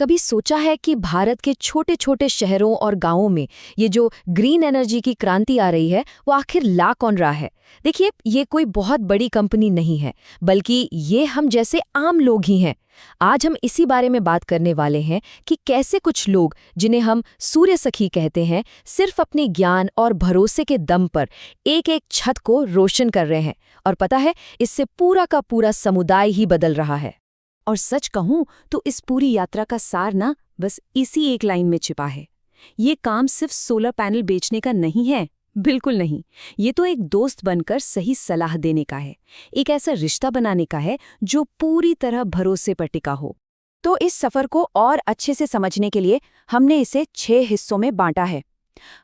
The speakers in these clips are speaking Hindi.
कभी सोचा है कि भारत के छोटे छोटे शहरों और गांवों में ये जो ग्रीन एनर्जी की क्रांति आ रही है वो आखिर ला कौन रहा है। देखिए, ये कोई बहुत बड़ी कंपनी नहीं है, बल्कि ये हम जैसे आम लोग ही हैं। आज हम इसी बारे में बात करने वाले हैं कि कैसे कुछ लोग, जिन्हें हम सूर्य सखी कहते हैं, सिर्फ अपने ज्ञान और भरोसे के दम पर एक एक छत को रोशन कर रहे हैं। और पता है, इससे पूरा का पूरा समुदाय ही बदल रहा है। और सच कहूं तो इस पूरी यात्रा का सार ना बस इसी एक लाइन में छिपा है। ये काम सिर्फ सोलर पैनल बेचने का नहीं है, बिल्कुल नहीं। ये तो एक दोस्त बनकर सही सलाह देने का है, एक ऐसा रिश्ता बनाने का है जो पूरी तरह भरोसे पर टिका हो। तो इस सफर को और अच्छे से समझने के लिए हमने इसे 6 हिस्सों में बांटा है।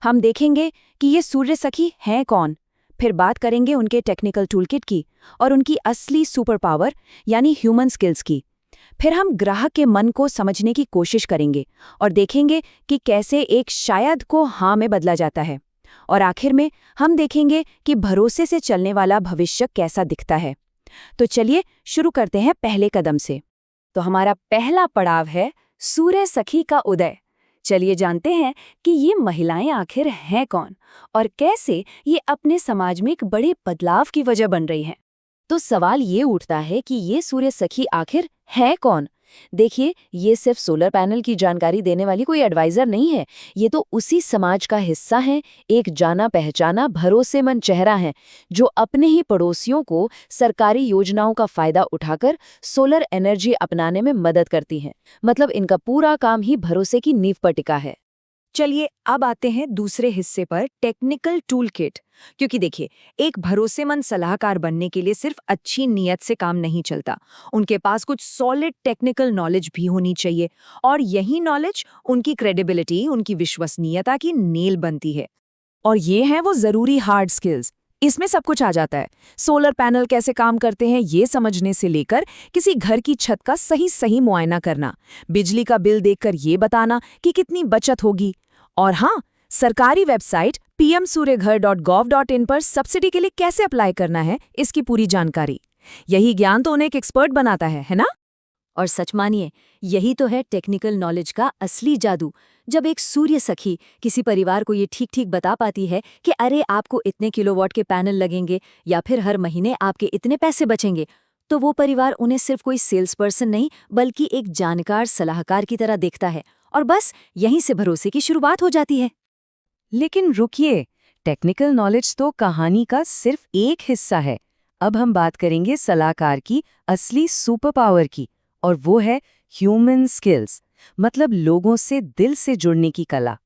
हम देखेंगे कि ये सूर्य सखी हैं कौन, फिर बात करेंगे उनके टेक्निकल टूलकिट की और उनकी असली सुपर पावर यानी ह्यूमन स्किल्स की। फिर हम ग्राहक के मन को समझने की कोशिश करेंगे और देखेंगे कि कैसे एक शायद को हाँ में बदला जाता है। और आखिर में हम देखेंगे कि भरोसे से चलने वाला भविष्य कैसा दिखता है। तो चलिए शुरू करते हैं पहले कदम से। तो हमारा पहला पड़ाव है सूर्य सखी का उदय। चलिए जानते हैं कि ये महिलाएं आखिर हैं कौन और कैसे ये अपने समाज में एक बड़े बदलाव की वजह बन रही हैं। तो सवाल ये उठता है कि ये सूर्य सखी आखिर है कौन। देखिए, ये सिर्फ सोलर पैनल की जानकारी देने वाली कोई एडवाइजर नहीं है। ये तो उसी समाज का हिस्सा है, एक जाना पहचाना भरोसेमंद चेहरा है जो अपने ही पड़ोसियों को सरकारी योजनाओं का फायदा उठाकर सोलर एनर्जी अपनाने में मदद करती हैं। मतलब इनका पूरा काम ही भरोसे की नींव पर टिका है। चलिए अब आते हैं दूसरे हिस्से पर, टेक्निकल टूल किट। क्योंकि देखिए, एक भरोसेमंद सलाहकार बनने के लिए सिर्फ अच्छी नीयत से काम नहीं चलता। उनके पास कुछ सॉलिड टेक्निकल नॉलेज भी होनी चाहिए और यही नॉलेज उनकी क्रेडिबिलिटी, उनकी विश्वसनीयता की नींव बनती है। और ये हैं वो जरूरी हार्ड स्किल्स। इसमें सब कुछ आ जाता है। सोलर पैनल कैसे काम करते हैं ये समझने से लेकर किसी घर की छत का सही मुआयना करना, बिजली का बिल देखकर ये बताना कि कितनी बचत होगी। और हाँ, सरकारी वेबसाइट pmsuryaghar.gov.in पर सब्सिडी के लिए कैसे अप्लाई करना है, इसकी पूरी जानकारी। यही ज्ञान तो उन्हें एक एक्सपर्ट बनाता है ना? और सच मानिए, यही तो है टेक्निकल नॉलेज का असली जादू। जब एक सूर्य सखी किसी परिवार को ये ठीक ठीक बता पाती है कि अरे आपको इतने किलोवाट के पैनल लगेंगे या फिर हर महीने आपके इतने पैसे बचेंगे, तो वो परिवार उन्हें सिर्फ कोई सेल्स पर्सन नहीं बल्कि एक जानकार सलाहकार की तरह देखता है। और बस यहीं से भरोसे की शुरुआत हो जाती है। लेकिन रुकिए, टेक्निकल नॉलेज तो कहानी का सिर्फ एक हिस्सा है। अब हम बात करेंगे सलाहकार की असली सुपर पावर की, और वो है ह्यूमन स्किल्स, मतलब लोगों से दिल से जुड़ने की कला।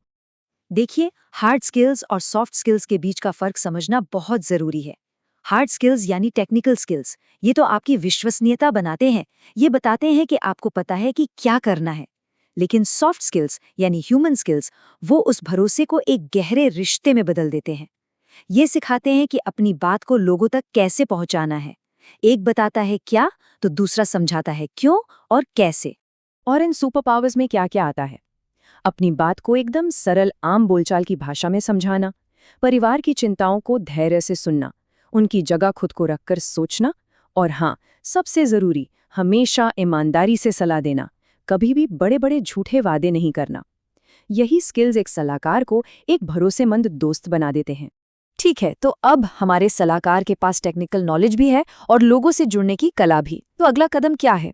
देखिए, हार्ड स्किल्स और सॉफ्ट स्किल्स के बीच का फर्क समझना बहुत जरूरी है। हार्ड स्किल्स यानी टेक्निकल स्किल्स, ये तो आपकी विश्वसनीयता बनाते हैं, ये बताते हैं कि आपको पता है कि क्या करना है। लेकिन सॉफ्ट स्किल्स यानी ह्यूमन स्किल्स, वो उस भरोसे को एक गहरे रिश्ते में बदल देते हैं। ये सिखाते हैं कि अपनी बात को लोगों तक कैसे पहुंचाना है। एक बताता है क्या, तो दूसरा समझाता है क्यों और कैसे। और इन सुपर पावर्स में क्या क्या आता है? अपनी बात को एकदम सरल आम बोलचाल की भाषा में समझाना, परिवार की चिंताओं को धैर्य से सुनना, उनकी जगह खुद को रखकर सोचना, और हाँ, सबसे जरूरी, हमेशा ईमानदारी से सलाह देना, कभी भी बड़े बड़े झूठे वादे नहीं करना। यही स्किल्स एक सलाहकार को एक भरोसेमंद दोस्त बना देते हैं। ठीक है, तो अब हमारे सलाहकार के पास टेक्निकल नॉलेज भी है और लोगों से जुड़ने की कला भी। तो अगला कदम क्या है?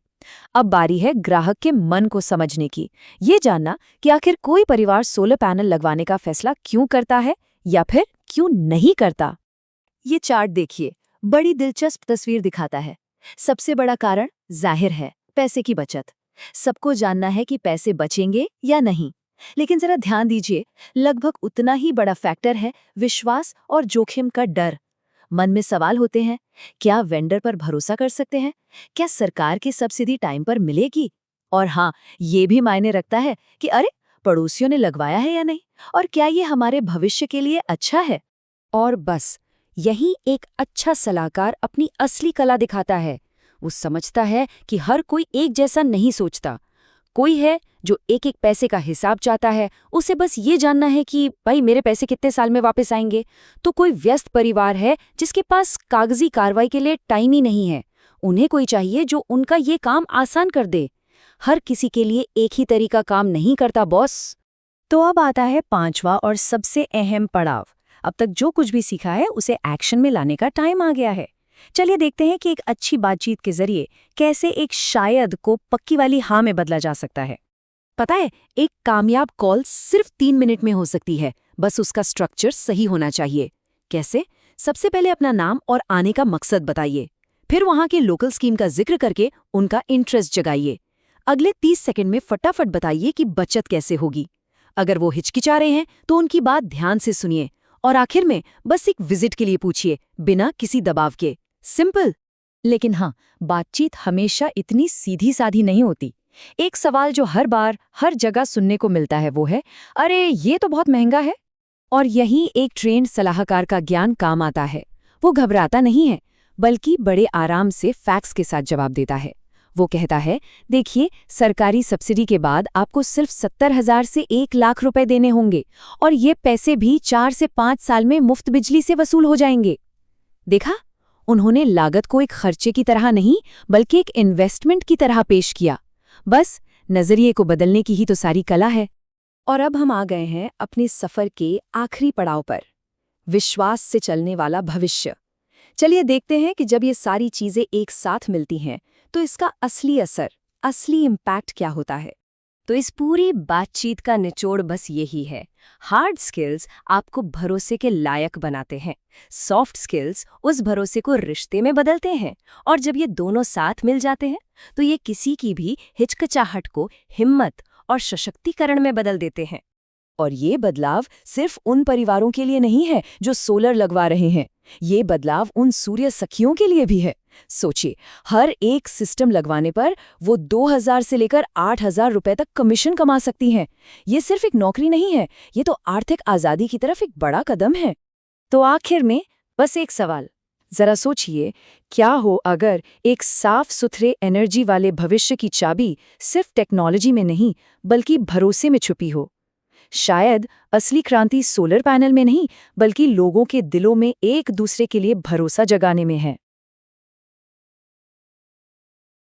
अब बारी है ग्राहक के मन को समझने की। ये जानना कि आखिर कोई परिवार सोलर पैनल लगवाने का फैसला क्यों करता है या फिर क्यों नहीं करता। ये चार्ट देखिए, बड़ी दिलचस्प तस्वीर दिखाता है। सबसे बड़ा कारण जाहिर है, पैसे की बचत। सबको जानना है कि पैसे बचेंगे या नहीं। लेकिन जरा ध्यान दीजिए, लगभग उतना ही बड़ा फैक्टर है विश्वास और जोखिम का डर। मन में सवाल होते हैं, क्या वेंडर पर भरोसा कर सकते हैं? क्या सरकार की सब्सिडी टाइम पर मिलेगी? और हाँ, ये भी मायने रखता है कि अरे, पड़ोसियों ने लगवाया है या नहीं, और क्या ये हमारे भविष्य के लिए अच्छा है। और बस यही एक अच्छा सलाहकार अपनी असली कला दिखाता है। वो समझता है कि हर कोई एक जैसा नहीं सोचता। कोई है जो एक एक पैसे का हिसाब चाहता है, उसे बस ये जानना है कि भाई मेरे पैसे कितने साल में वापस आएंगे। तो कोई व्यस्त परिवार है जिसके पास कागजी कार्रवाई के लिए टाइम ही नहीं है। उन्हें कोई चाहिए जो उनका ये काम आसान कर दे। हर किसी के लिए एक ही तरीका काम नहीं करता बॉस। तो अब आता है 5वां और सबसे अहम पड़ाव। अब तक जो कुछ भी सीखा है उसे एक्शन में लाने का टाइम आ गया है। चलिए देखते हैं कि एक अच्छी बातचीत के जरिए कैसे एक शायद को पक्की वाली हाँ में बदला जा सकता है। पता है, एक कामयाब कॉल सिर्फ 3 मिनट में हो सकती है, बस उसका स्ट्रक्चर सही होना चाहिए। कैसे? सबसे पहले अपना नाम और आने का मकसद बताइए, फिर वहां के लोकल स्कीम का जिक्र करके उनका इंटरेस्ट जगाइए। अगले 30 सेकंड में फटाफट बताइए कि बचत कैसे होगी। अगर वो हिचकिचा रहे हैं तो उनकी बात ध्यान से सुनिए और आखिर में बस एक विजिट के लिए पूछिए, बिना किसी दबाव के। सिंपल। लेकिन हाँ, बातचीत हमेशा इतनी सीधी साधी नहीं होती। एक सवाल जो हर बार हर जगह सुनने को मिलता है वो है, अरे ये तो बहुत महंगा है। और यही एक ट्रेंड सलाहकार का ज्ञान काम आता है। वो घबराता नहीं है, बल्कि बड़े आराम से फैक्ट्स के साथ जवाब देता है। वो कहता है, देखिए, सरकारी सब्सिडी के बाद आपको सिर्फ 70,000 से 1 लाख रुपए देने होंगे और ये पैसे भी 4 से 5 साल में मुफ्त बिजली से वसूल हो जाएंगे। देखा, उन्होंने लागत को एक खर्चे की तरह नहीं बल्कि एक इन्वेस्टमेंट की तरह पेश किया। बस नजरिए को बदलने की ही तो सारी कला है। और अब हम आ गए हैं अपने सफर के आखिरी पड़ाव पर, विश्वास से चलने वाला भविष्य। चलिए देखते हैं कि जब ये सारी चीजें एक साथ मिलती हैं तो इसका असली असर, असली इम्पैक्ट क्या होता है। तो इस पूरी बातचीत का निचोड़ बस यही है, हार्ड स्किल्स आपको भरोसे के लायक बनाते हैं, सॉफ्ट स्किल्स उस भरोसे को रिश्ते में बदलते हैं, और जब ये दोनों साथ मिल जाते हैं तो ये किसी की भी हिचकिचाहट को हिम्मत और सशक्तिकरण में बदल देते हैं। और ये बदलाव सिर्फ उन परिवारों के लिए नहीं है जो सोलर लगवा रहे हैं, ये बदलाव उन सूर्य सखियों के लिए भी है। सोचिए, हर एक सिस्टम लगवाने पर वो 2,000 से लेकर 8,000 रुपए तक कमीशन कमा सकती हैं। ये सिर्फ एक नौकरी नहीं है, ये तो आर्थिक आज़ादी की तरफ एक बड़ा कदम है। तो आखिर में बस एक सवाल, जरा सोचिए, क्या हो अगर एक साफ सुथरे एनर्जी वाले भविष्य की चाबी सिर्फ टेक्नोलॉजी में नहीं बल्कि भरोसे में छुपी हो। शायद असली क्रांति सोलर पैनल में नहीं बल्कि लोगों के दिलों में एक दूसरे के लिए भरोसा जगाने में है।